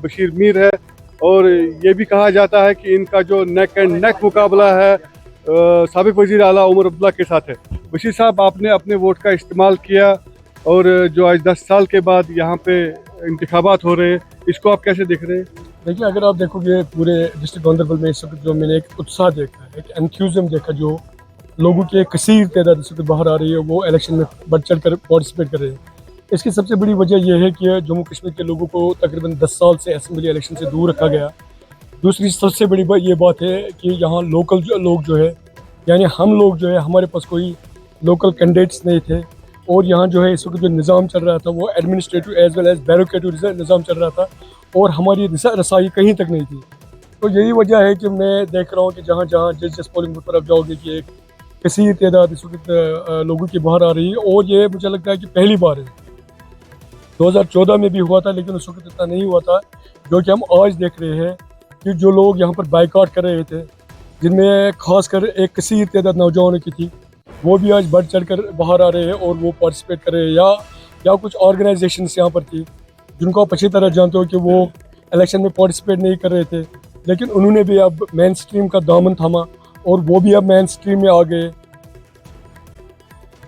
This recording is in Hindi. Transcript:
बशीर मीर है। और ये भी कहा जाता है कि इनका जो नेक एंड नेक मुकाबला है साबिक वज़ीर आला उमर अब्दुल्ला के साथ है। बशीर साहब, आपने अपने वोट का इस्तेमाल किया और जो आज 10 साल के बाद यहाँ पे इंतखाबात हो रहे हैं, इसको आप कैसे देख रहे हैं? देखिए, अगर आप देखोगे पूरे डिस्ट्रिक्ट गांधरबल में इस वक्त जो मैंने एक उत्साह देखा, एक एंथुसिज्म देखा, जो लोगों की एक कसीर तादाद इस वक्त बाहर आ रही है, वो इलेक्शन में बढ़ चढ़ कर पार्टिसिपेट कर रहे हैं। इसकी सबसे बड़ी वजह यह है कि जम्मू कश्मीर के लोगों को तकरीबन 10 साल से असेंबली इलेक्शन से दूर रखा गया। दूसरी सबसे बड़ी ये बात है कि यहाँ लोकल लोग जो है, यानी हम लोग जो है, हमारे पास कोई लोकल कैंडिडेट्स नहीं थे। और यहाँ जो है इस वक्त जो निज़ाम चल रहा था वो एडमिनिस्ट्रेटिव एज वेल एज ब्यूरोक्रेटिव निज़ाम चल रहा था, और हमारी रसाई कहीं तक नहीं थी। तो यही वजह है कि मैं देख रहा हूँ कि जहाँ जहाँ जिस पोलिंग बूथ पर आप जाओगे कि एक कसीर तादाद इस वक्त लोगों की बाहर आ रही है। और ये मुझे लगता है कि पहली बार है। 2014 में भी हुआ था, लेकिन उस वक्त इतना नहीं हुआ था जो कि हम आज देख रहे हैं कि जो लोग यहाँ पर बाइकआउट कर रहे थे, जिनमें खासकर एक कसीर तादाद नौजवानों की थी, वो भी आज बढ़ चढ़ कर बाहर आ रहे हैं और वो पार्टिसिपेट कर रहे हैं। या कुछ ऑर्गेनाइजेशंस यहाँ पर थी जिनको आप अच्छी तरह जानते हो कि वो इलेक्शन में पार्टिसिपेट नहीं कर रहे थे, लेकिन उन्होंने भी अब मेन स्ट्रीम का दामन थामा और वो भी अब मेन स्ट्रीम में आ गए।